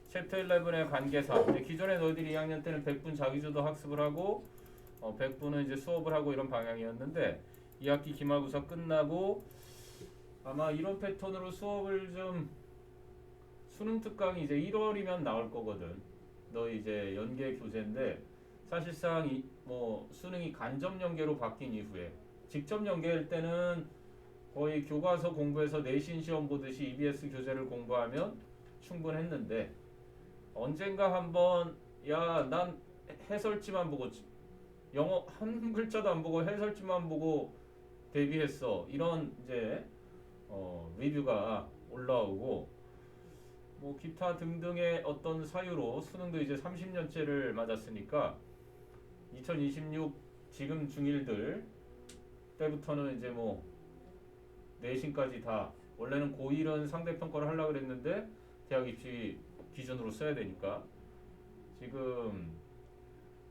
챕터 11의 관계사. 이제 기존에 너희들이 2학년 때는 100분 자기주도 학습을 하고 100분은 이제 수업을 하고 이런 방향이었는데 2학기 기말고사 끝나고 아마 이런 패턴으로 수업을 좀 수능 특강이 이제 1월이면 나올 거거든. 너 이제 연계 교재인데 사실상 뭐 수능이 간접 연계로 바뀐 이후에 직접 연계일 때는 거의 교과서 공부해서 내신 시험 보듯이 EBS 교재를 공부하면 충분했는데 언젠가 한번 야 난 해설지만 보고 영어 한 글자도 안 보고 해설지만 보고 대비했어 이런 이제 리뷰가 올라오고 뭐 기타 등등의 어떤 사유로 수능도 이제 30년째를 맞았으니까 2026 지금 중1들 때부터는 이제 뭐 내신까지 다 원래는 고1은 상대평가를 하려고 그랬는데 대학 입시 기준으로 써야 되니까 지금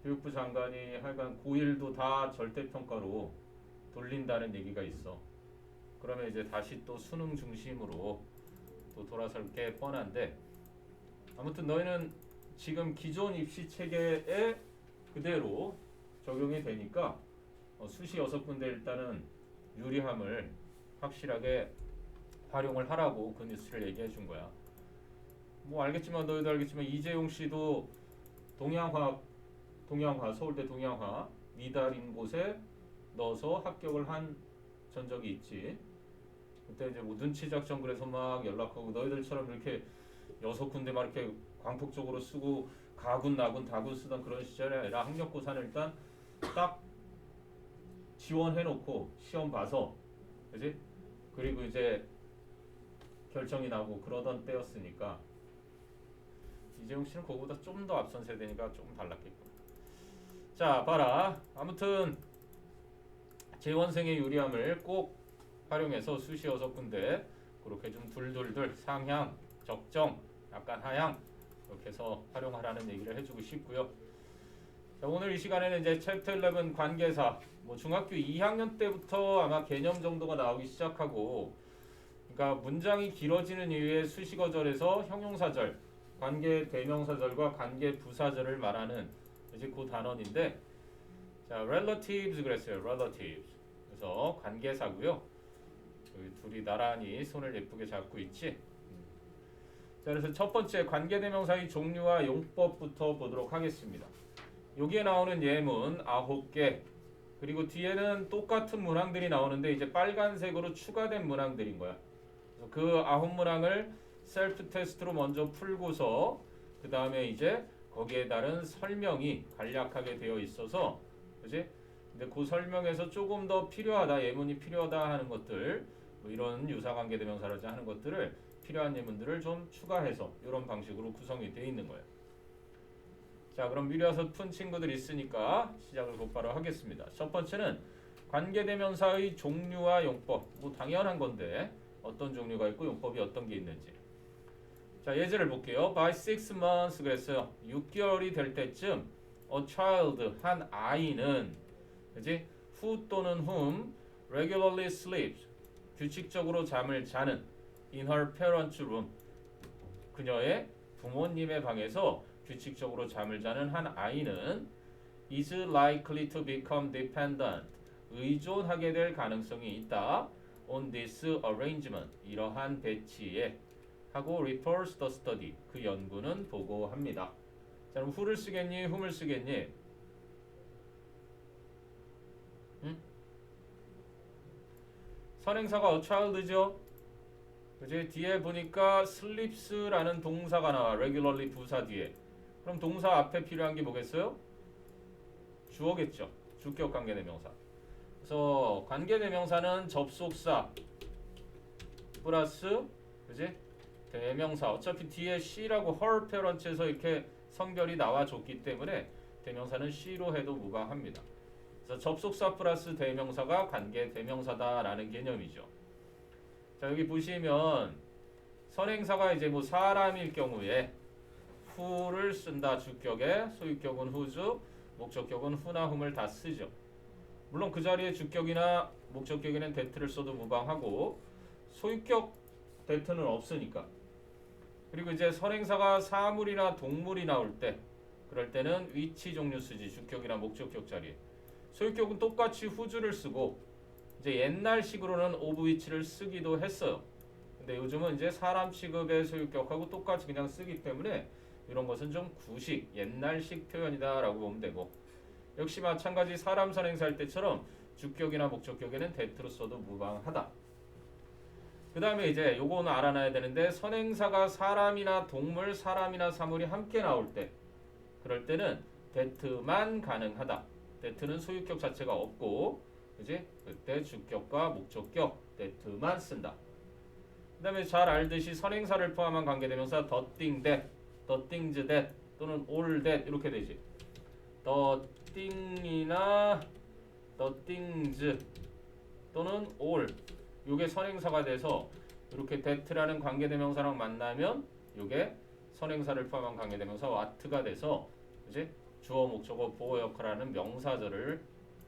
교육부 장관이 하여간 고1도 다 절대평가로 돌린다는 얘기가 있어. 그러면 이제 다시 또 수능 중심으로 또 돌아설 게 뻔한데 아무튼 너희는 지금 기존 입시 체계에 그대로 적용이 되니까 수시 6군데 일단은 유리함을 확실하게 활용을 하라고 그 뉴스를 얘기해 준 거야. 뭐 알겠지만 너희도 알겠지만 이재용 씨도 동양화 서울대 동양화 미달인 곳에 넣어서 합격을 한 전적이 있지. 그때 이제 뭐 눈치 작전 그래서 막 연락하고 너희들처럼 이렇게 6군데 막 이렇게 광폭적으로 쓰고 가군 나군 다군 쓰던 그런 시절이 아니라 학력고사는 일단 딱 지원해놓고 시험 봐서 그지? 그리고 이제 결정이 나고 그러던 때였으니까 이재용 씨는 그거보다 좀 더 앞선 세대니까 조금 달랐겠고. 자 봐라. 아무튼 재원생의 유리함을 꼭 활용해서 수시 6군데 그렇게 좀 둘둘둘 상향, 적정, 약간 하향 이렇게 해서 활용하라는 얘기를 해주고 싶고요. 자, 오늘 이 시간에는 이제 챕터 11 관계사 뭐 중학교 2학년 때부터 아마 개념 정도가 나오기 시작하고 그러니까 문장이 길어지는 이유에 수식어절에서 형용사절, 관계 대명사절과 관계 부사절을 말하는 이제 그 단원인데 자, relatives 그랬어요. relatives. 그래서 관계사고요. 여기 둘이 나란히 손을 예쁘게 잡고 있지. 자, 그래서 첫 번째 관계대명사의 종류와 용법부터 보도록 하겠습니다. 여기에 나오는 예문 9개 그리고 뒤에는 똑같은 문항들이 나오는데 이제 빨간색으로 추가된 문항들인 거야. 그래서 그 9문항을 셀프 테스트로 먼저 풀고서 그 다음에 이제 거기에 따른 설명이 간략하게 되어 있어서 그지? 근데 그 설명에서 조금 더 필요하다 예문이 필요하다 하는 것들 뭐 이런 유사관계대명사라지 하는 것들을 필요한 예문들을 좀 추가해서 이런 방식으로 구성이 되어 있는 거예요. 자 그럼 미리 와서 푼 친구들 있으니까 시작을 곧바로 하겠습니다. 첫 번째는 관계대명사의 종류와 용법 뭐 당연한 건데 어떤 종류가 있고 용법이 어떤 게 있는지 자 예제를 볼게요. By 6 months 그랬어요. 6개월이 될 때쯤 a child 한 아이는 그지? who 또는 whom regularly sleeps 규칙적으로 잠을 자는 in her parents' room 그녀의 부모님의 방에서 규칙적으로 잠을 자는 한 아이는 is likely to become dependent 의존하게 될 가능성이 있다 on this arrangement 이러한 배치에 하고 reports the study 그 연구는 보고합니다. 자 그럼 who를 쓰겠니? whom을 쓰겠니? 응? 선행사가 a child죠? 그지? 뒤에 보니까 sleeps라는 동사가 나와 regularly 부사 뒤에 그럼 동사 앞에 필요한 게 뭐겠어요? 주어겠죠. 주격 관계대명사. 그래서 관계대명사는 접속사 플러스 그지? 대명사 어차피 뒤에 she라고 her parents에서 이렇게 성별이 나와줬기 때문에 대명사는 she로 해도 무방합니다. 그래서 접속사 플러스 대명사가 관계대명사다라는 개념이죠. 자 여기 보시면 선행사가 이제 뭐 사람일 경우에 who를 쓴다 주격에 소유격은 whose 목적격은 who나 whom을 다 쓰죠. 물론 그 자리에 주격이나 목적격에는 that를 써도 무방하고 소유격 that는 없으니까 그리고 이제 선행사가 사물이나 동물이 나올 때 그럴 때는 위치 종류 쓰지 주격이나 목적격 자리에. 소유격은 똑같이 whose를 쓰고 이제 옛날식으로는 of which를 쓰기도 했어요. 근데 요즘은 이제 사람 취급의 소유격하고 똑같이 그냥 쓰기 때문에 이런 것은 좀 구식, 옛날식 표현이다라고 보면 되고 역시 마찬가지 사람 선행사 할 때처럼 주격이나 목적격에는 that로 써도 무방하다. 그 다음에 이제 요거는 알아놔야 되는데 선행사가 사람이나 동물, 사람이나 사물이 함께 나올 때 그럴 때는 that만 가능하다. that는 소유격 자체가 없고 그지? 그때 주격과 목적격 that만 쓴다. 그 다음에 잘 알듯이 선행사를 포함한 관계대명사 the thing that, the things that 또는 all that 이렇게 되지. the thing이나 the things 또는 all 요게 선행사가 돼서 이렇게 that라는 관계대명사랑 만나면 요게 선행사를 포함한 관계대명사 what가 돼서 이제 주어 목적어 보어 역할하는 명사절을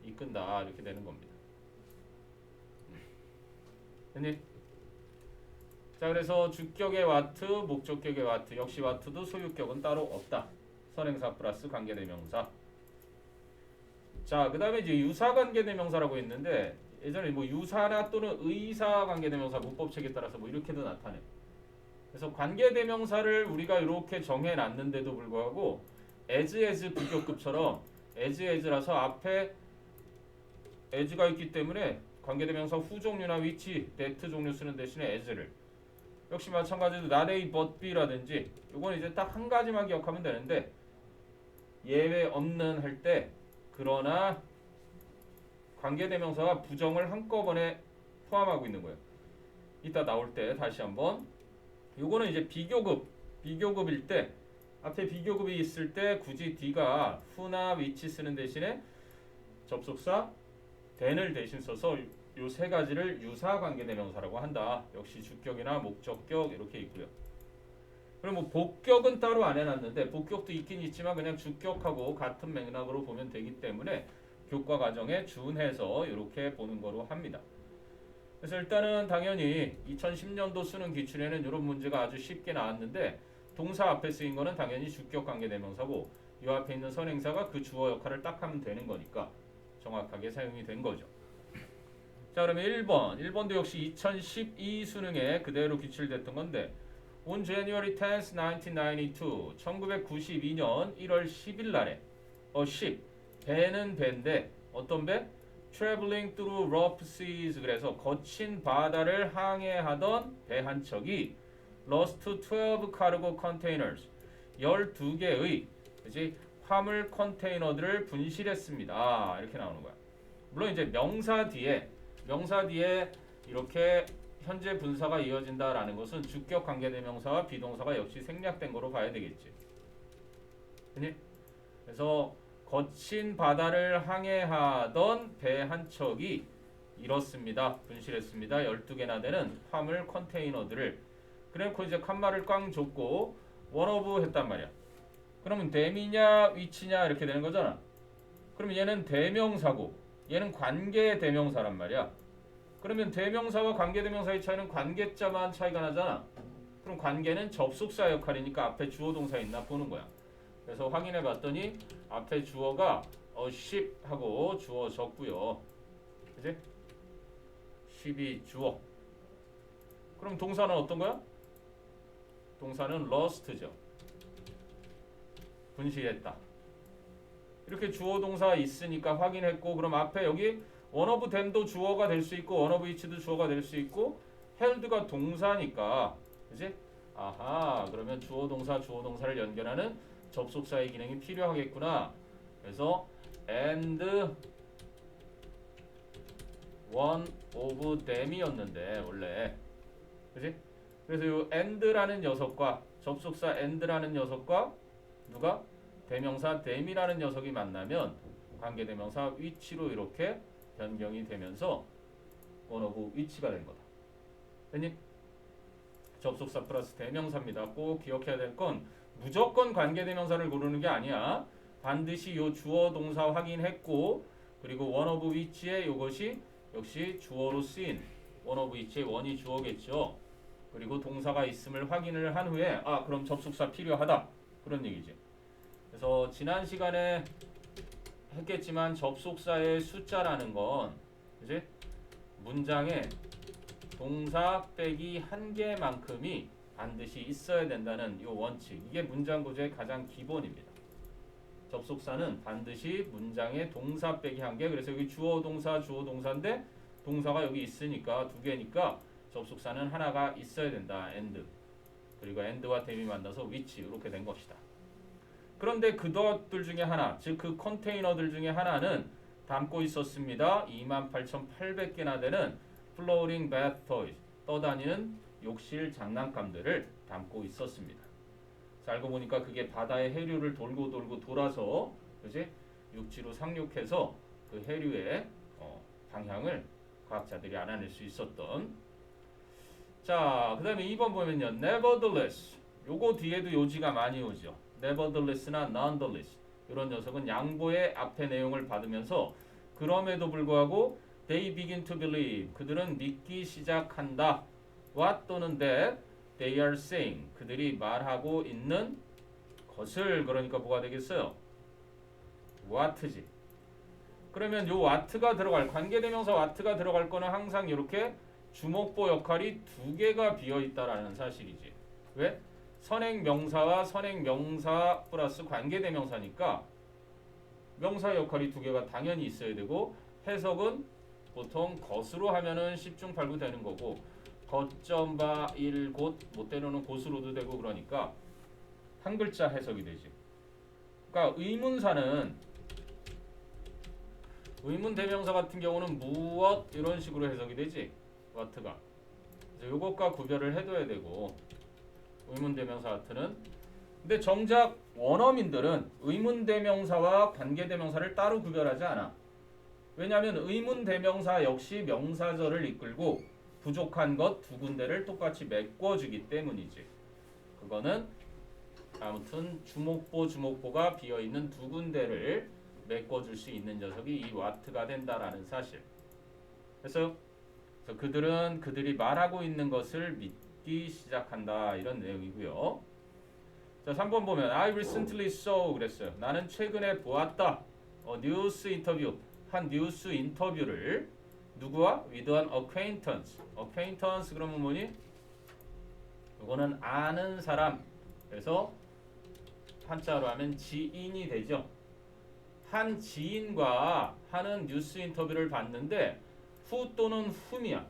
이끈다 이렇게 되는 겁니다. 됐니? 자 그래서 주격의 what, 목적격의 what 역시 what도 소유격은 따로 없다. 선행사 플러스 관계대명사. 자 그 다음에 이제 유사관계대명사라고 있는데 예전에 뭐 유사나 또는 의사 관계대명사 문법책에 따라서 뭐 이렇게도 나타내. 그래서 관계대명사를 우리가 이렇게 정해놨는데도 불구하고 as 비교급처럼 as라서 앞에 as가 있기 때문에 관계대명사 who 종류나 which, that 종류 쓰는 대신에 as를 역시 마찬가지로 not A but B라든지 이건 이제 딱 한 가지만 기억하면 되는데 예외 없는 할 때 그러나 관계대명사가 부정을 한꺼번에 포함하고 있는 거예요. 이따 나올 때 다시 한번 요거는 이제 비교급일 때 앞에 비교급이 있을 때 굳이 D가 who나 which 쓰는 대신에 접속사 then을 대신 써서 요 세 가지를 유사관계대명사라고 한다. 역시 주격이나 목적격 이렇게 있고요. 그럼 뭐 복격은 따로 안 해놨는데 복격도 있긴 있지만 그냥 주격하고 같은 맥락으로 보면 되기 때문에 교과 과정에 준해서 이렇게 보는 거로 합니다. 그래서 일단은 당연히 2010년도 수능 기출에는 이런 문제가 아주 쉽게 나왔는데 동사 앞에 쓰인 거는 당연히 주격 관계대명사고 이 앞에 있는 선행사가 그 주어 역할을 딱 하면 되는 거니까 정확하게 사용이 된 거죠. 자 그러면 1번도 역시 2012 수능에 그대로 기출됐던 건데 On January 10th, 1992 1992년 1월 10일 날에 ship 배는 배인데 어떤 배? Traveling through rough seas 그래서 거친 바다를 항해하던 배 한 척이 lost 12 cargo containers 12개의 그치? 화물 컨테이너들을 분실했습니다. 이렇게 나오는 거야. 물론 이제 명사 뒤에 이렇게 현재 분사가 이어진다라는 것은 주격 관계대명사와 비동사가 역시 생략된 거로 봐야 되겠지. 그래서 거친 바다를 항해하던 배 한 척이 이렇습니다. 분실했습니다. 12개나 되는 화물 컨테이너들을 그래놓고 이제 칸말을 꽝 줬고 원어브 했단 말이야. 그러면 댐이냐 위치냐 이렇게 되는 거잖아. 그럼 얘는 대명사고 얘는 관계대명사란 말이야. 그러면 대명사와 관계대명사의 차이는 관계자만 차이가 나잖아. 그럼 관계는 접속사 역할이니까 앞에 주어 동사 있나 보는 거야. 그래서 확인해 봤더니 앞에 주어가 ship 하고 주어졌고요. 그지? ship이 주어. 그럼 동사는 어떤 거야? 동사는 lost죠. 분실했다. 이렇게 주어 동사 있으니까 확인했고 그럼 앞에 여기 one of them도 주어가 될 수 있고 one of each도 주어가 될 수 있고 held가 동사니까 그지? 아하 그러면 주어 동사를 연결하는 접속사의 기능이 필요하겠구나. 그래서 and one of them이었는데 원래 그지? 그래서 이 and라는 녀석과 접속사 and라는 녀석과 누가? 대명사 them이라는 녀석이 만나면 관계대명사 which로 이렇게 변경이 되면서 one of which가 된 거다. 됐니? 접속사 플러스 대명사입니다. 꼭 기억해야 될 건 무조건 관계대명사를 고르는 게 아니야. 반드시 요 주어 동사 확인했고 그리고 one of which의 요것이 역시 주어로 쓰인 one of which의 원이 주어겠죠. 그리고 동사가 있음을 확인을 한 후에 그럼 접속사 필요하다 그런 얘기지. 그래서 지난 시간에 했겠지만 접속사의 숫자라는 건 이제 문장에 동사 빼기 한 개만큼이 반드시 있어야 된다는 이 원칙. 이게 문장 구조의 가장 기본입니다. 접속사는 반드시 문장에 동사 빼기 한 개. 그래서 여기 주어 동사인데 동사가 여기 있으니까 두 개니까 접속사는 하나가 있어야 된다. and. 그리고 and와 then이 만나서 which 이렇게 된 것이다. 그런데 그것들 중에 하나, 즉 그 컨테이너들 중에 하나는 담고 있었습니다. 28,800개나 되는 floating bath toys, 떠다니는 욕실 장난감들을 담고 있었습니다. 알고 보니까 그게 바다의 해류를 돌고 돌아서 그지? 육지로 상륙해서 그 해류의 방향을 과학자들이 알아낼 수 있었던. 자, 그 다음에 2번 보면요. nevertheless. 요거 뒤에도 요지가 많이 오죠. nevertheless나 nonetheless. 이런 녀석은 양보의 앞에 내용을 받으면서 그럼에도 불구하고 they begin to believe. 그들은 믿기 시작한다. what 또는 that they are saying. 그들이 말하고 있는 것을. 그러니까 뭐가 되겠어요? what지. 그러면 요 what가 들어갈 관계대명사 what가 들어갈 거는 항상 이렇게 주목보 역할이 두 개가 비어 있다라는 사실이지. 왜? 선행명사와 선행명사 플러스 관계대명사니까 명사 역할이 두 개가 당연히 있어야 되고, 해석은 보통 것으로 하면은 10중 8구 되는 거고, 거점 바 일 곳 못 때로는 곳으로도 되고, 그러니까 한 글자 해석이 되지. 그러니까 의문 대명사 같은 경우는 무엇 이런 식으로 해석이 되지. what가. 그래서 이것과 구별을 해둬야 되고, 의문 대명사 what는. 근데 정작 원어민들은 의문 대명사와 관계 대명사를 따로 구별하지 않아. 왜냐하면 의문 대명사 역시 명사절을 이끌고 부족한 것 두 군데를 똑같이 메꿔주기 때문이지. 그거는 아무튼 주목보가 비어있는 두 군데를 메꿔줄 수 있는 녀석이 이 what가 된다라는 사실. 그래서 그들은 그들이 말하고 있는 것을 믿기 시작한다 이런 내용이고요. 자, 3번 보면 I recently saw 그랬어요. 나는 최근에 보았다. 뉴스 인터뷰. 한 뉴스 인터뷰를 누구와? with an acquaintance. acquaintance 그러면 뭐니? 이거는 아는 사람. 그래서 한자로 하면 지인이 되죠. 한 지인과 하는 뉴스 인터뷰를 봤는데 who 또는 whom이야.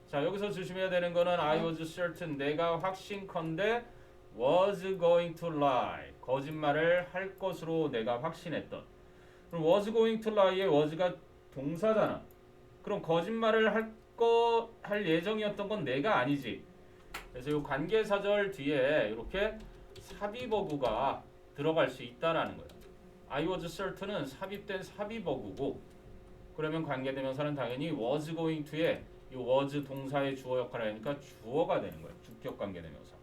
자, 여기서 조심해야 되는 거는 I was certain. 내가 확신컨대 was going to lie. 거짓말을 할 것으로 내가 확신했던. 그럼 was going to lie의 was가 동사잖아. 그럼 거짓말을 할 예정이었던 건 내가 아니지. 그래서 이 관계사절 뒤에 이렇게 삽입어구가 들어갈 수 있다라는 거예요. I was certain은 삽입된 삽입어구고, 그러면 관계대명사는 당연히 was going to에 이 was 동사의 주어 역할을 하니까 주어가 되는 거예요. 주격 관계대명사.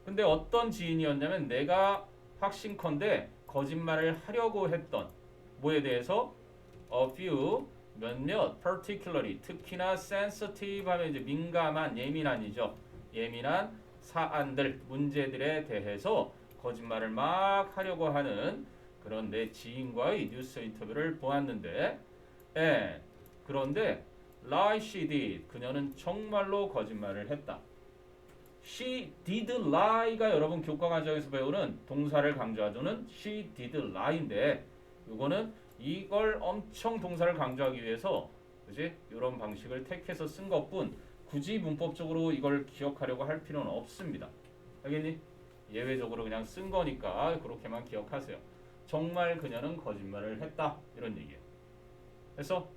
근데 어떤 지인이었냐면 내가 확신컨대 거짓말을 하려고 했던 뭐에 대해서 a few 몇몇 particularly 특히나 sensitive 하면 이제 민감한 예민한이죠. 예민한 사안들 문제들에 대해서 거짓말을 막 하려고 하는 그런 내 지인과의 뉴스 인터뷰를 보았는데 그런데 lie she did. 그녀는 정말로 거짓말을 했다. She did lie가 여러분 교과 과정에서 배우는 동사를 강조하는 she did lie인데, 이거는 이걸 엄청 동사를 강조하기 위해서 그지? 이런 방식을 택해서 쓴 것뿐 굳이 문법적으로 이걸 기억하려고 할 필요는 없습니다. 알겠니? 예외적으로 그냥 쓴 거니까 그렇게만 기억하세요. 정말 그녀는 거짓말을 했다 이런 얘기예요. 그래서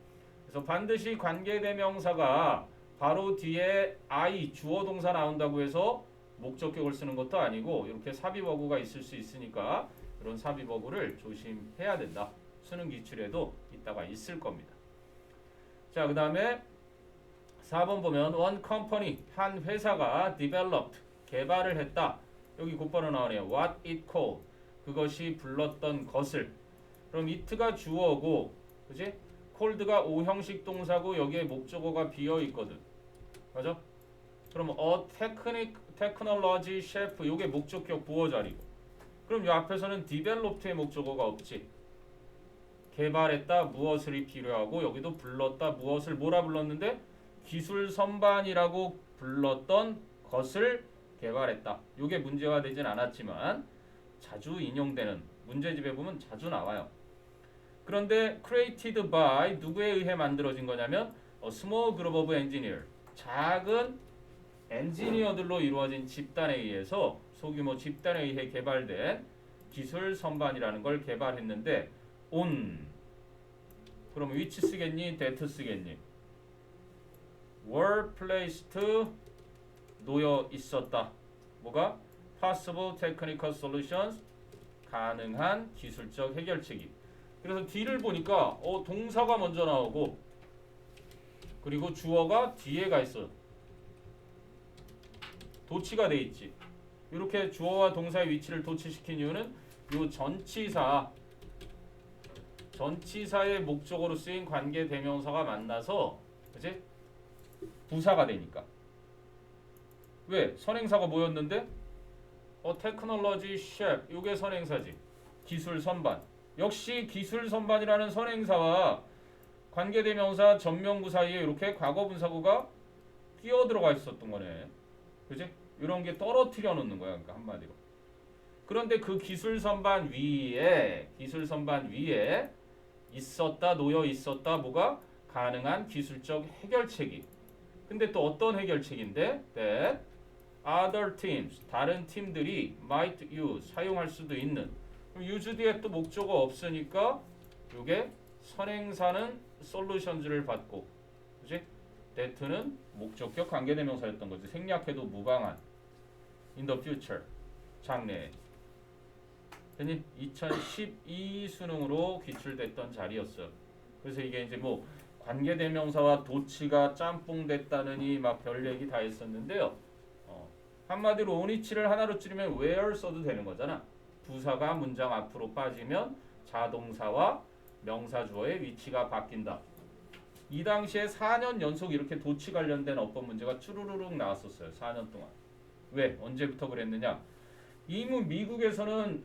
반드시 관계대명사가 바로 뒤에 I 주어 동사 나온다고 해서 목적격을 쓰는 것도 아니고 이렇게 삽입어구가 있을 수 있으니까 이런 삽입어구를 조심해야 된다. 수능 기출에도 이따가 있을 겁니다. 자, 그 다음에 4번 보면 one company 한 회사가 developed 개발을 했다. 여기 곧바로 나오네요. what it called 그것이 불렀던 것을. 그럼 it가 주어고 그지? called가 오형식 동사고 여기에 목적어가 비어 있거든. 맞아? 그럼 technology chef 요게 목적격 보어 자리고. 그럼 요 앞에서는 developed의 목적어가 없지. 개발했다 무엇을이 필요하고 여기도 불렀다 무엇을 뭐라 불렀는데 기술 선반이라고 불렀던 것을 개발했다. 요게 문제가 되진 않았지만 자주 인용되는 문제집에 보면 자주 나와요. 그런데 created by 누구에 의해 만들어진 거냐면 a small group of engineer 작은 엔지니어들로 이루어진 집단에 의해서 소규모 집단에 의해 개발된 기술 선반이라는 걸 개발했는데 on 그럼 which 쓰겠니? that 쓰겠니? were placed 놓여 있었다. 뭐가? possible technical solutions 가능한 기술적 해결책이. 그래서 뒤를 보니까 동사가 먼저 나오고 그리고 주어가 뒤에 가 있어. 도치가 돼 있지. 이렇게 주어와 동사의 위치를 도치시킨 이유는 요 전치사의 목적어로 쓰인 관계 대명사가 만나서 그치? 부사가 되니까. 왜? 선행사가 뭐였는데? 테크놀로지 셰프 요게 선행사지. 기술 선반. 역시 기술 선반이라는 선행사와 관계 대명사 전명구 사이에 이렇게 과거 분사구가 끼어 들어가 있었던 거네. 그치? 이런 게 떨어뜨려 놓는 거야. 그러니까 한마디로. 그런데 그 기술 선반 위에 있었다 놓여 있었다 뭐가 가능한 기술적 해결책이. 근데 또 어떤 해결책인데? that other teams 다른 팀들이 might use 사용할 수도 있는. 그럼 use 뒤에 또 목적어 없으니까 요게 선행사는 solutions를 받고 그치? that는 목적격 관계대명사였던 거지. 생략해도 무방한 in the future 장래에. 됐니? 2012 수능으로 기출됐던 자리였어. 그래서 이게 이제 뭐 관계대명사와 도치가 짬뽕 됐다느니 막 별 얘기 다 했었는데요. 한마디로 on이치를 하나로 줄이면 where 써도 되는 거잖아. 부사가 문장 앞으로 빠지면 자동사와 명사주어의 위치가 바뀐다. 이 당시에 4년 연속 이렇게 도치 관련된 어법 문제가 쭈루루룩 나왔었어요. 4년 동안. 왜? 언제부터 그랬느냐? 이미 미국에서는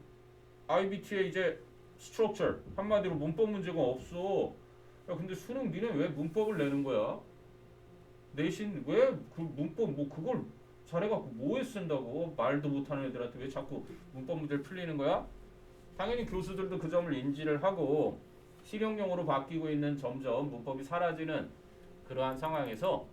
IBT에 이제 structure 한마디로 문법 문제가 없어. 야 근데 수능 니네 왜 문법을 내는 거야? 내신 왜 그 문법 뭐 그걸 잘해갖고 뭐에 쓴다고? 말도 못하는 애들한테 왜 자꾸 문법 문제를 풀리는 거야? 당연히 교수들도 그 점을 인지를 하고 실용용어로 바뀌고 있는 점점 문법이 사라지는 그러한 상황에서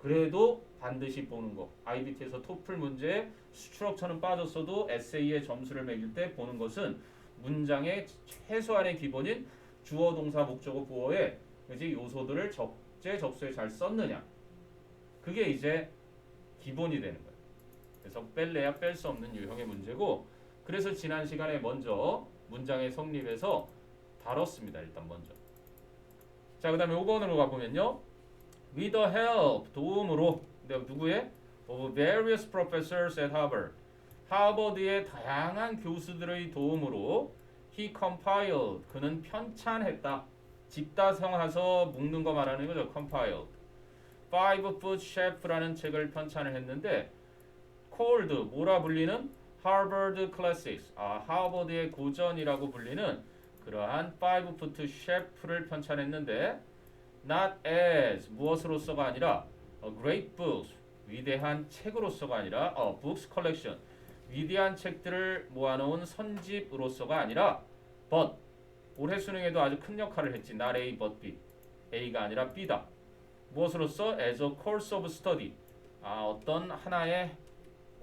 그래도 반드시 보는 거. IBT에서 토플 문제에 스트럭처는 빠졌어도 에세이의 점수를 매길 때 보는 것은 문장의 최소한의 기본인 주어, 동사, 목적어, 보어의 그지 요소들을 적재, 접수에 잘 썼느냐. 그게 이제 기본이 되는 거예요. 그래서 뺄래야 뺄 수 없는 유형의 문제고 그래서 지난 시간에 먼저 문장의 성립에서 다뤘습니다. 일단 먼저. 자, 그 다음에 5번으로 가보면요. With the help, 도움으로 누구의? Of various professors at Harvard. 하버드의 다양한 교수들의 도움으로 he compiled, 그는 편찬했다. 집다성해서 묶는 거 말하는 거죠. compiled. Five Foot Chef라는 책을 편찬을 했는데 called, 뭐라 불리는? Harvard Classics. 하버드의 고전이라고 불리는 그러한 Five Foot Chef를 편찬했는데 not as, 무엇으로서가 아니라 a great books, 위대한 책으로서가 아니라 books collection, 위대한 책들을 모아놓은 선집으로서가 아니라 but, 올해 수능에도 아주 큰 역할을 했지. not A but B. A가 아니라 B다. 무엇으로서? as a course of study. 어떤 하나의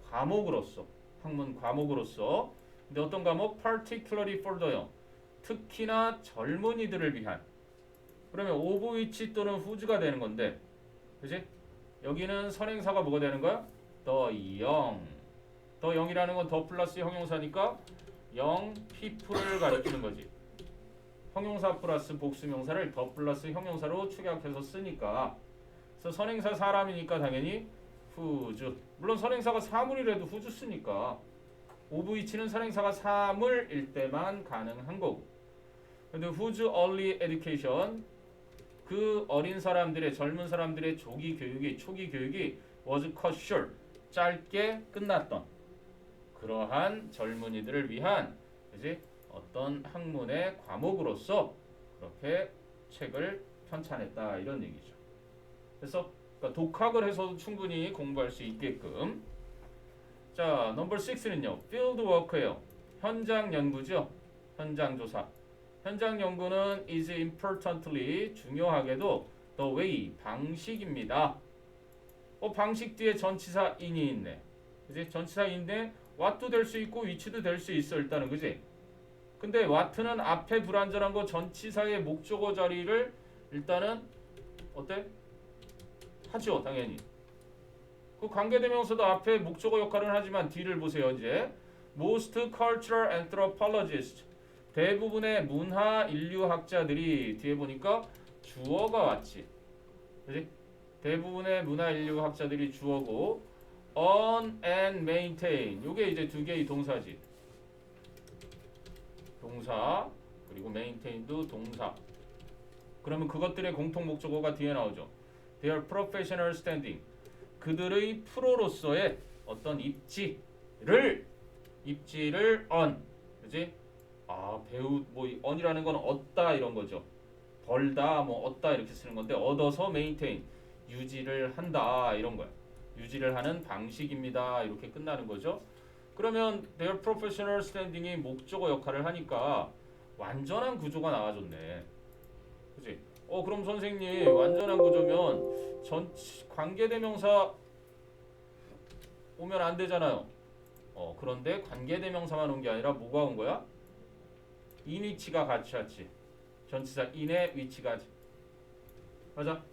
과목으로서, 학문 과목으로서. 근데 어떤 과목? particularly for the young. 특히나 젊은이들을 위한. 그러면 of which 또는 whose가 되는 건데, 그지? 여기는 선행사가 뭐가 되는 거야? the young. the young이라는 건 the 플러스 형용사니까 young people을 가리키는 거지. 형용사 플러스 복수명사를 the 플러스 형용사로 축약해서 쓰니까. 그래서 선행사 사람이니까 당연히 whose. 물론 선행사가 사물이라도 whose 쓰니까. of which는 선행사가 사물일 때만 가능한 거고. 근데 whose early education, 그 어린 사람들의, 젊은 사람들의 초기 교육이 was cut short. 짧게 끝났던 그러한 젊은이들을 위한 그지? 어떤 학문의 과목으로서 그렇게 책을 편찬했다 이런 얘기죠. 그래서 그러니까 독학을 해서도 충분히 공부할 수 있게끔. 자, 넘버 6는요. field work예요. 현장 연구죠. 현장 조사. 현장 연구는 is importantly 중요하게도 the way 방식입니다. 방식 뒤에 전치사 in이 있네. 그지? 전치사 in인데 what도 될 수 있고 which도 될 수 있어 일단은 그지? 근데 what는 앞에 불완전한 거 전치사의 목적어 자리를 일단은 어때? 하죠 당연히. 그 관계대명사도 앞에 목적어 역할은 하지만 뒤를 보세요 이제. Most cultural anthropologists 대부분의 문화 인류학자들이 뒤에 보니까 주어가 왔지. 그지? 대부분의 문화 인류학자들이 주어고 own and maintain 요게 이제 두 개의 동사지. 동사 그리고 maintain도 동사. 그러면 그것들의 공통 목적어가 뒤에 나오죠. Their professional standing 그들의 프로로서의 어떤 입지를 on 그지? 배우 뭐 on이라는 건 얻다 이런 거죠. 벌다 뭐 얻다 이렇게 쓰는 건데 얻어서 maintain 유지를 한다 이런 거야. 유지를 하는 방식입니다. 이렇게 끝나는 거죠. 그러면 their professional standing이 목적어 역할을 하니까 완전한 구조가 나와줬네. 그지? 그럼 선생님 완전한 구조면 관계대명사 오면 안 되잖아요. 그런데 관계대명사만 온 게 아니라 뭐가 온 거야? in 위치가 같이 왔지. 전치사 in의 위치가 맞아?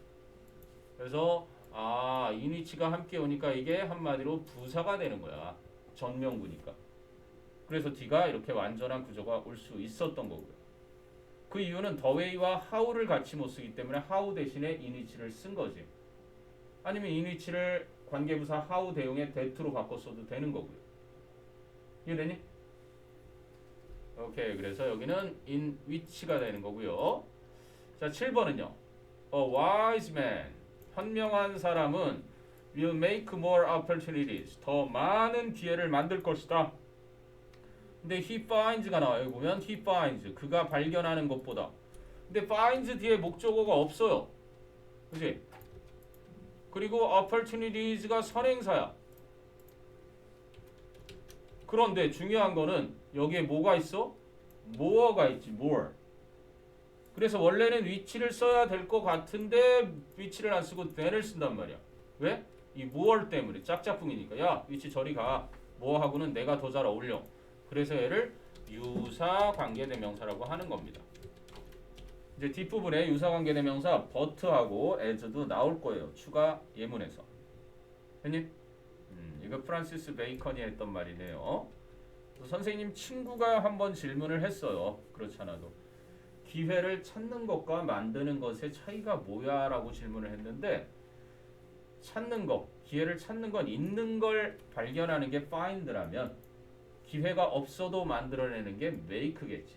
그래서 in 위치가 함께 오니까 이게 한마디로 부사가 되는 거야. 전명구니까. 그래서 D가 이렇게 완전한 구조가 올 수 있었던 거고요. 그 이유는 the way와 how를 같이 못 쓰기 때문에 how 대신에 in 위치를 쓴 거지. 아니면 in 위치를 관계부사 how 대용의 that로 바꿨어도 되는 거고요. 이해되니? 오케이. 그래서 여기는 in which가 되는 거고요. 자, 7번은요. A wise man. 현명한 사람은 will make more opportunities. 더 많은 기회를 만들 것이다. 근데 he finds가 나와요. 여기 보면 he finds. 그가 발견하는 것보다. 근데 finds 뒤에 목적어가 없어요. 그치? 그리고 opportunities가 선행사야. 그런데 중요한 거는 여기에 뭐가 있어? more가 있지. more. 그래서 원래는 위치를 써야 될 것 같은데 위치를 안 쓰고 than을 쓴단 말이야. 왜? 이 more 때문에 짝짝꿍이니까. 야 위치 저리 가. more하고는 내가 더 잘 어울려. 그래서 얘를 유사 관계대명사라고 하는 겁니다. 이제 뒷부분에 유사 관계대명사 but하고 as도 나올 거예요. 추가 예문에서. 했니? 이거 프란시스 베이컨이 했던 말이네요. 선생님 친구가 한번 질문을 했어요. 그렇잖아도. 기회를 찾는 것과 만드는 것의 차이가 뭐야? 라고 질문을 했는데 찾는 것, 기회를 찾는 건 있는 걸 발견하는 게 find라면 기회가 없어도 만들어내는 게 make겠지.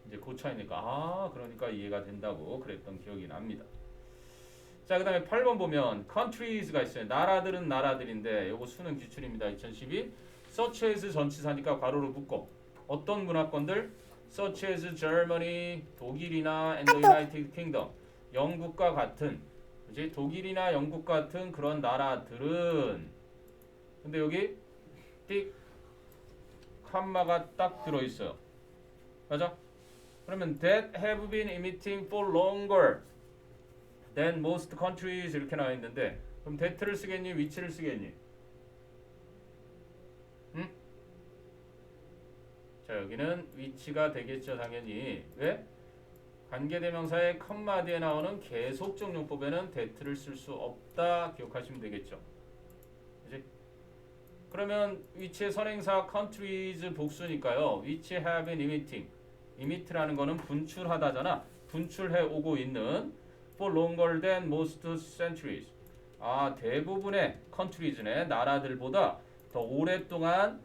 이제 그 차이니까 그러니까 이해가 된다고 그랬던 기억이 납니다. 자, 그 다음에 8번 보면 countries가 있어요. 나라들은 나라들인데 요거 수능 기출입니다. 2012 such as 전치사니까 괄호로 묶고 어떤 문화권들 such as Germany, 독일이나 and the United Kingdom, 영국과 같은 그지? 독일이나 영국 같은 그런 나라들은 근데 여기 띡 칸마가 딱 들어있어요. 맞아? 그러면 that have been emitting for longer than most countries 이렇게 나와 있는데 그럼 that를 쓰겠니? which를 쓰겠니? 응? 자 여기는 which가 되겠죠 당연히. 왜? 관계대명사의 컴마 뒤에 나오는 계속적 용법에는 that를 쓸 수 없다 기억하시면 되겠죠. 그치? 그러면 which의 선행사 countries 복수니까요. which have been emitting. emit라는 거는 분출하다잖아. 분출해 오고 있는 for longer than most centuries. 대부분의 countries네 나라들보다 더 오랫동안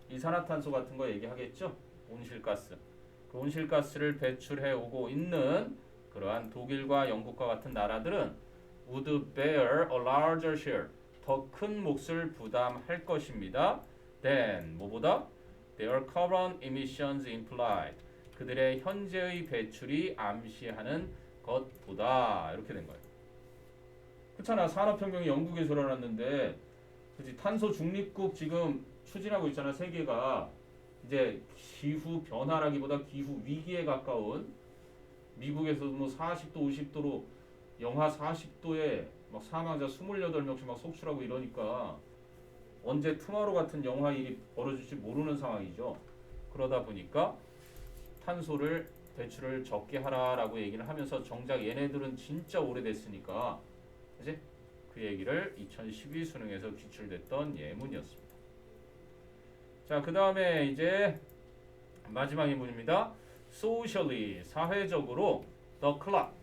이산화탄소 같은 거 얘기하겠죠. 온실가스. 그 온실가스를 배출해 오고 있는 그러한 독일과 영국과 같은 나라들은 would bear a larger share. 더 큰 몫을 부담할 것입니다. than 뭐보다? their current emissions implied. 그들의 현재의 배출이 암시하는 것보다 이렇게 된 거예요. 그렇잖아. 산업혁명이 영국에서 일어났는데 그치? 탄소 중립국 지금 추진하고 있잖아. 세계가 이제 기후 변화라기보다 기후 위기에 가까운 미국에서 뭐 40도 50도로 영하 40도에 막 사망자 28명씩 막 속출하고 이러니까 언제 투마로 같은 영하 일이 벌어질지 모르는 상황이죠. 그러다 보니까 탄소를 배출을 적게 하라라고 얘기를 하면서 정작 얘네들은 진짜 오래됐으니까 그치? 그 얘기를 2012 수능에서 기출됐던 예문이었습니다. 자, 그 다음에 이제 마지막 예문입니다. Socially, 사회적으로 the clock,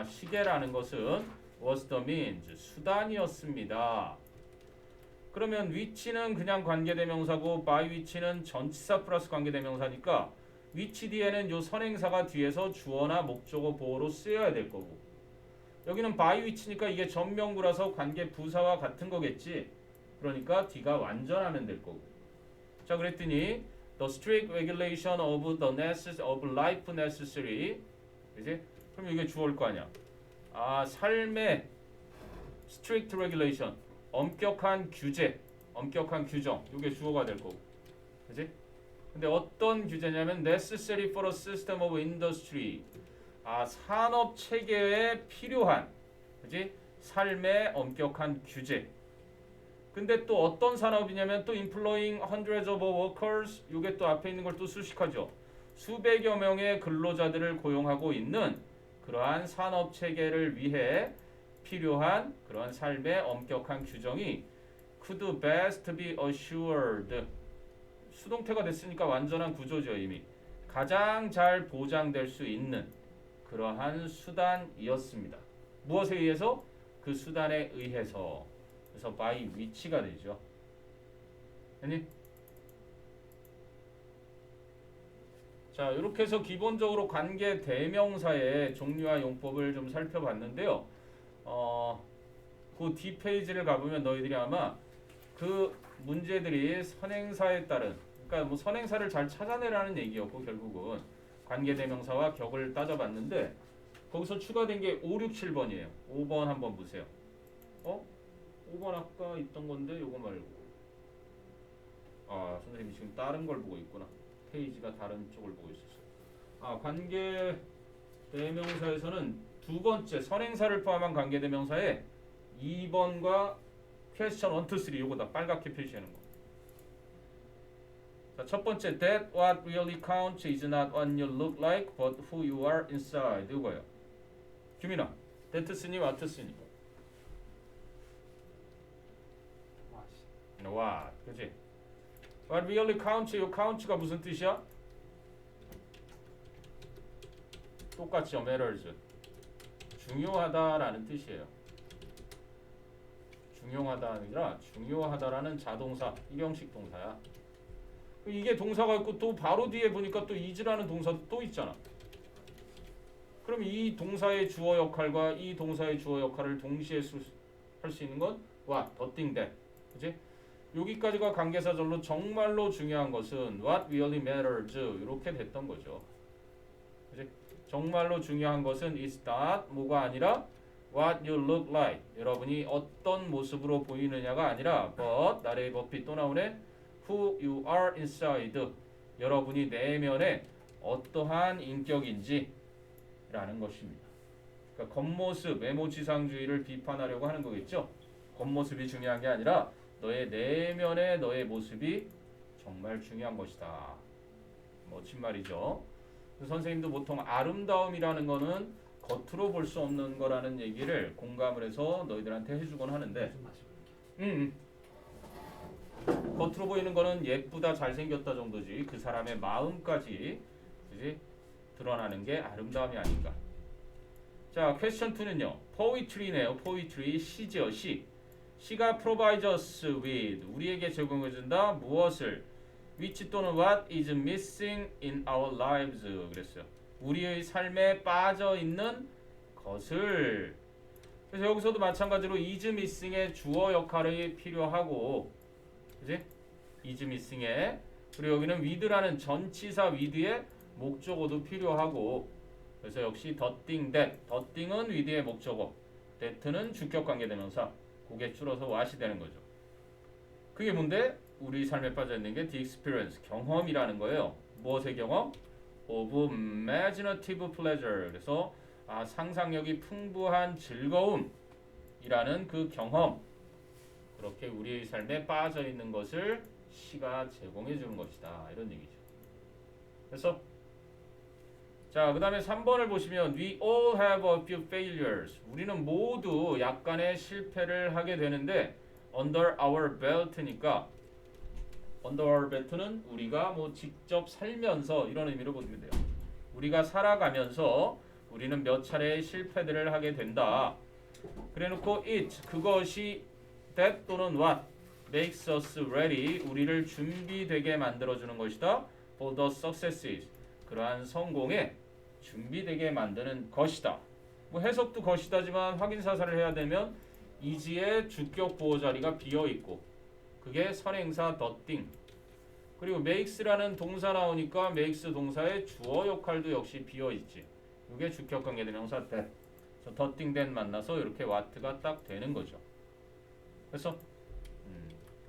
시계라는 것은 was the means, 수단이었습니다. 그러면 위치는 그냥 관계대명사고 by 위치는 전치사 플러스 관계대명사니까 위치 뒤에는 요 선행사가 뒤에서 주어나 목적어 보어로 쓰여야 될 거고 여기는 by 위치니까 이게 전명구라서 관계 부사와 같은 거겠지. 그러니까 뒤가 완전하면 될 거고. 자, 그랬더니 the strict regulation of the of life necessary. 그지? 그럼 이게 주어일 거 아니야. 삶의 strict regulation. 엄격한 규제, 엄격한 규정. 이게 주어가 될 거고. 그지? 근데 어떤 규제냐면 necessary for a system of industry. 산업 체계에 필요한, 그지? 삶의 엄격한 규제. 근데 또 어떤 산업이냐면 또 employing hundreds of workers. 이게 또 앞에 있는 걸 또 수식하죠. 수백여 명의 근로자들을 고용하고 있는 그러한 산업 체계를 위해 필요한 그러한 삶의 엄격한 규정이 could best be assured. 수동태가 됐으니까 완전한 구조죠. 이미 가장 잘 보장될 수 있는 그러한 수단이었습니다. 무엇에 의해서? 그 수단에 의해서. 그래서 by 위치가 되죠. 아니? 자, 이렇게 해서 기본적으로 관계 대명사의 종류와 용법을 좀 살펴봤는데요. 그 뒷페이지를 가보면 너희들이 아마 그 문제들이 선행사에 따른, 그러니까 뭐 선행사를 잘 찾아내라는 얘기였고 결국은 관계대명사와 격을 따져봤는데 거기서 추가된 게 5, 6, 7번이에요. 5번 한번 보세요. 5번 아까 있던 건데 요거 말고. 선생님이 지금 다른 걸 보고 있구나. 페이지가 다른 쪽을 보고 있었어요. 관계대명사에서는 두 번째 선행사를 포함한 관계대명사에 2번과 question 1, 2, 3 요거 다 빨갛게 표시하는 거. 자, 첫 번째 that what really counts is not what you look like but who you are inside. 이거예요. 규민아, that 쓰니 what 쓰니? what, 그렇지? What really counts, 요 count가 무슨 뜻이야? 똑같죠, matters. 중요하다라는 뜻이에요. 중요하다 아니라 중요하다라는 자동사, 일형식 동사야. 이게 동사가 있고 또 바로 뒤에 보니까 또 is라는 동사도 또 있잖아. 그럼 이 동사의 주어 역할과 이 동사의 주어 역할을 동시에 할 수 있는 건 what, the thing that. 그치? 여기까지가 관계사절로 정말로 중요한 것은 what really matters 이렇게 됐던 거죠. 그치? 정말로 중요한 것은 is not 뭐가 아니라 what you look like. 여러분이 어떤 모습으로 보이느냐가 아니라 but 나래의 법이 또 나오네. who you are inside. 여러분이 내면에 어떠한 인격인지 라는 것입니다. 그러니까 겉모습, 외모지상주의를 비판하려고 하는 거겠죠. 겉모습이 중요한 게 아니라 너의 내면의 너의 모습이 정말 중요한 것이다. 멋진 말이죠. 선생님도 보통 아름다움이라는 거는 겉으로 볼 수 없는 거라는 얘기를 공감을 해서 너희들한테 해주곤 하는데 겉으로 보이는 거는 예쁘다 잘생겼다 정도지 그 사람의 마음까지 그치? 드러나는 게 아름다움이 아닌가. 자, 퀘스천 2는요. poetry네요. poetry, 시죠. 시가 provides us with 우리에게 제공해준다. 무엇을? which 또는 what is missing in our lives 그랬어요. 우리의 삶에 빠져있는 것을. 그래서 여기서도 마찬가지로 is missing의 주어 역할이 필요하고, 그지? is missing의, 그리고 여기는 with라는 전치사 with의 목적어도 필요하고, 그래서 역시 the thing that, the thing은 with의 목적어, that는 주격 관계대명사, 그게 줄어서 what이 되는 거죠. 그게 뭔데? 우리 삶에 빠져 있는 게 the experience, 경험이라는 거예요. 무엇의 경험? of imaginative pleasure. 그래서 상상력이 풍부한 즐거움이라는 그 경험. 그렇게 우리의 삶에 빠져 있는 것을 시가 제공해 주는 것이다. 이런 얘기죠. 그래서 자, 그다음에 3번을 보시면 we all have a few failures. 우리는 모두 약간의 실패를 하게 되는데 under our belt니까 under our belt는 우리가 뭐 직접 살면서 이런 의미로 보시면 돼요. 우리가 살아가면서 우리는 몇 차례의 실패들을 하게 된다. 그래놓고 it 그것이 that 또는 what makes us ready 우리를 준비되게 만들어주는 것이다. for the successes 그러한 성공에 준비되게 만드는 것이다. 뭐 해석도 것이다지만 확인 사살을 해야 되면 is의 주격 보호 자리가 비어 있고 그게 선행사 the thing 그리고 makes라는 동사 나오니까 makes 동사의 주어 역할도 역시 비어 있지. 이게 주격 관계대명사 that. the thing that 만나서 이렇게 what가 딱 되는 거죠. 그래서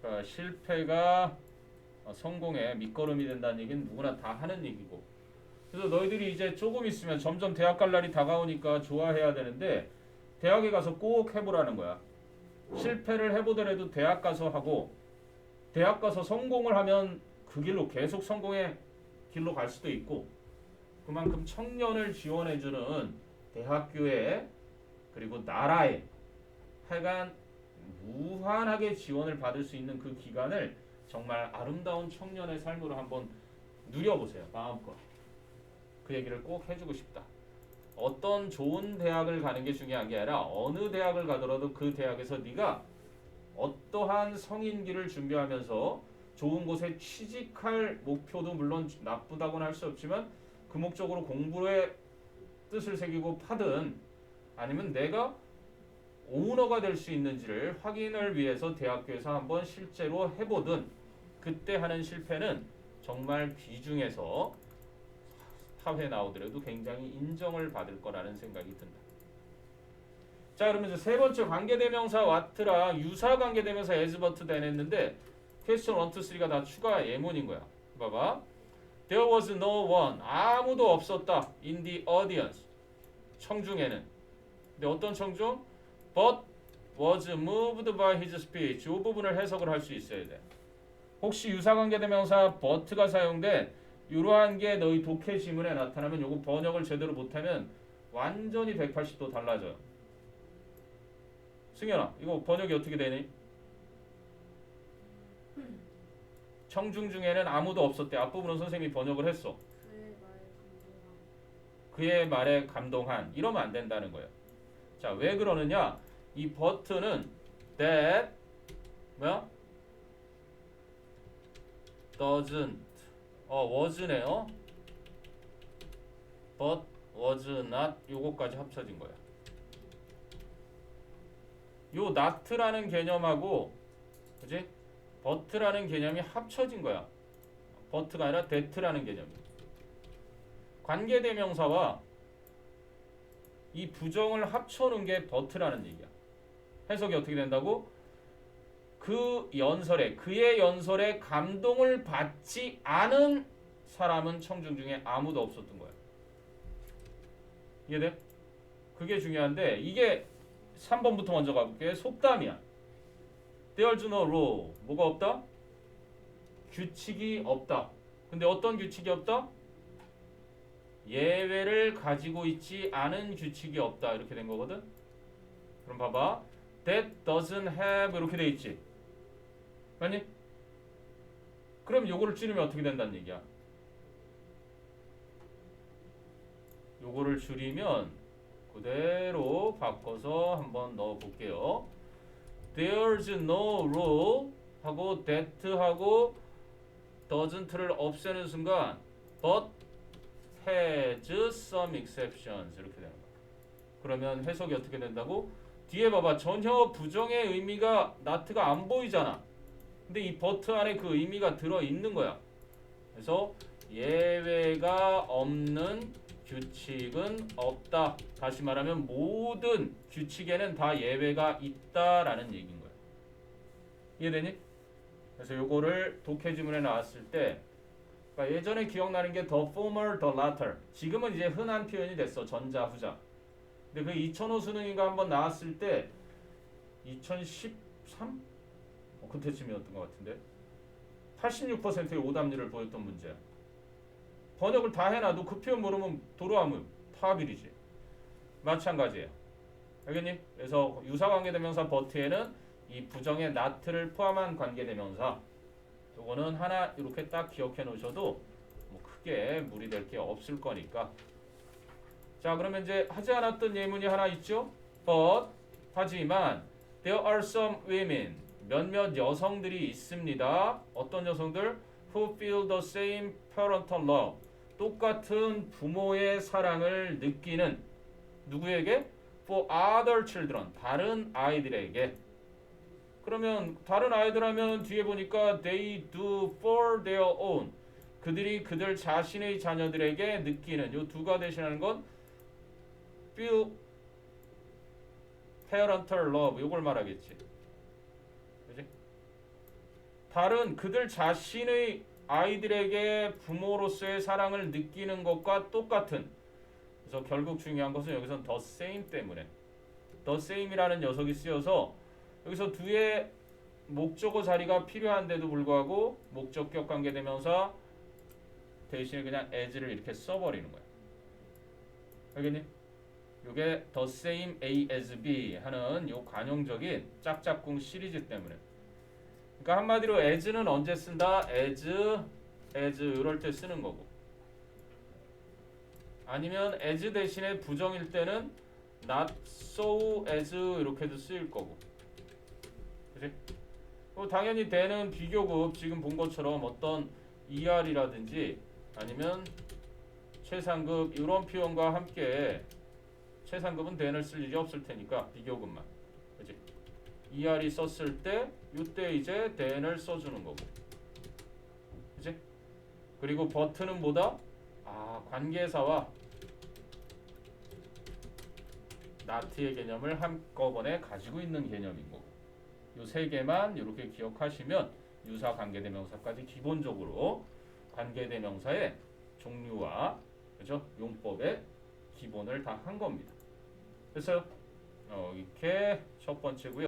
그러니까 실패가 성공의 밑거름이 된다는 얘기는 누구나 다 하는 얘기고. 그래서 너희들이 이제 조금 있으면 점점 대학 갈 날이 다가오니까 좋아해야 되는데 대학에 가서 꼭 해보라는 거야. 실패를 해보더라도 대학 가서 하고 대학 가서 성공을 하면 그 길로 계속 성공의 길로 갈 수도 있고 그만큼 청년을 지원해주는 대학교에 그리고 나라에 하여간 무한하게 지원을 받을 수 있는 그 기간을 정말 아름다운 청년의 삶으로 한번 누려보세요. 마음껏. 그 얘기를 꼭 해주고 싶다. 어떤 좋은 대학을 가는 게 중요한 게 아니라 어느 대학을 가더라도 그 대학에서 네가 어떠한 성인기를 준비하면서 좋은 곳에 취직할 목표도 물론 나쁘다고는 할 수 없지만 그 목적으로 공부에 뜻을 새기고 파든 아니면 내가 오너가 될 수 있는지를 확인을 위해서 대학교에서 한번 실제로 해보든 그때 하는 실패는 정말 귀중해서 사회에 나오더라도 굉장히 인정을 받을 거라는 생각이 든다. 자, 그러면 이제 세 번째 관계대명사 what랑 유사 관계대명사 as but then 했는데 question 1, 2, 3가 다 추가 예문인 거야. 봐봐. There was no one. 아무도 없었다. In the audience. 청중에는. 근데 어떤 청중? But was moved by his speech. 이 부분을 해석을 할 수 있어야 돼. 혹시 유사관계대명사 but가 사용된 이러한 게 너희 독해 지문에 나타나면 요거 번역을 제대로 못하면 완전히 180도 달라져요. 승현아, 이거 번역이 어떻게 되니? 청중 중에는 아무도 없었대. 앞부분은 선생님이 번역을 했어. 그의 말에 감동한. 이러면 안 된다는 거예요. 자, 왜 그러느냐? 이 but는 that 뭐야? doesn't was네요. but was not 요거까지 합쳐진 거야. 요 not라는 개념하고 그지? but라는 개념이 합쳐진 거야. but가 아니라 that라는 개념이. 관계대명사와 이 부정을 합쳐놓은 게 but라는 얘기야. 해석이 어떻게 된다고? 그 연설에 그의 연설에 감동을 받지 않은 사람은 청중 중에 아무도 없었던 거야. 이해돼? 그게 중요한데 이게 3번부터 먼저 가볼게. 속담이야. There's no law. 뭐가 없다? 규칙이 없다. 근데 어떤 규칙이 없다? 예외를 가지고 있지 않은 규칙이 없다. 이렇게 된 거거든. 그럼 봐봐. That doesn't have 이렇게 돼 있지. 아니? 그럼 요거를 줄이면 어떻게 된다는 얘기야? 요거를 줄이면 그대로 바꿔서 한번 넣어 볼게요. There's no rule 하고 that 하고 doesn't를 없애는 순간 but has some exceptions 이렇게 되는 거야. 그러면 해석이 어떻게 된다고? 뒤에 봐봐. 전혀 부정의 의미가 not가 안 보이잖아. 근데 이 but 안에 그 의미가 들어있는 거야. 그래서 예외가 없는 규칙은 없다. 다시 말하면 모든 규칙에는 다 예외가 있다라는 얘기인 거야. 이해되니? 그래서 요거를 독해지문에 나왔을 때 그러니까 예전에 기억나는 게 the former, the latter. 지금은 이제 흔한 표현이 됐어. 전자, 후자. 근데 그 2005 수능인가 한번 나왔을 때 2013? 그때쯤이었던 것 같은데 86%의 오답률을 보였던 문제야. 번역을 다 해놔도 그 표현 모르면 도로하면 파비리지. 마찬가지예요. 알겠니? 그래서 유사관계대명사 but에는 이 부정의 not를 포함한 관계대명사 요거는 하나 이렇게 딱 기억해 놓으셔도 뭐 크게 무리될 게 없을 거니까. 자, 그러면 이제 하지 않았던 예문이 하나 있죠. But 하지만 there are some women 몇몇 여성들이 있습니다. 어떤 여성들? Who feel the same parental love. 똑같은 부모의 사랑을 느끼는 누구에게? For other children. 다른 아이들에게. 그러면 다른 아이들 하면 뒤에 보니까 they do for their own. 그들이 그들 자신의 자녀들에게 느끼는 요 두가 대신하는 건 feel parental love 요걸 말하겠지. 그지? 다른 그들 자신의 아이들에게 부모로서의 사랑을 느끼는 것과 똑같은. 그래서 결국 중요한 것은 여기선 the same 때문에 the same이라는 녀석이 쓰여서 여기서 뒤에 목적어 자리가 필요한데도 불구하고 목적격 관계대명사 대신에 그냥 as를 이렇게 써버리는 거야. 알겠니? 요게 the same A as B 하는 요 관용적인 짝짝꿍 시리즈 때문에. 그러니까 한마디로 as는 언제 쓴다? as 이럴 때 쓰는 거고. 아니면 as 대신에 부정일 때는 not so as 이렇게도 쓰일 거고. 그치? 당연히 대는 비교급 지금 본 것처럼 어떤 ER이라든지 아니면 최상급 이런 표현과 함께 최상급은 대를 쓸 일이 없을 테니까 비교급만. 그치? ER이 썼을 때 이때 이제 대를 써주는 거고. 그치? 그리고 but는 뭐다? 관계사와 not의 개념을 한꺼번에 가지고 있는 개념인 거고. 요 세 개만 이렇게 기억하시면 유사 관계대명사까지 기본적으로 관계대명사의 종류와 그죠? 용법의 기본을 다 한 겁니다. 그래서 이렇게 첫 번째고요.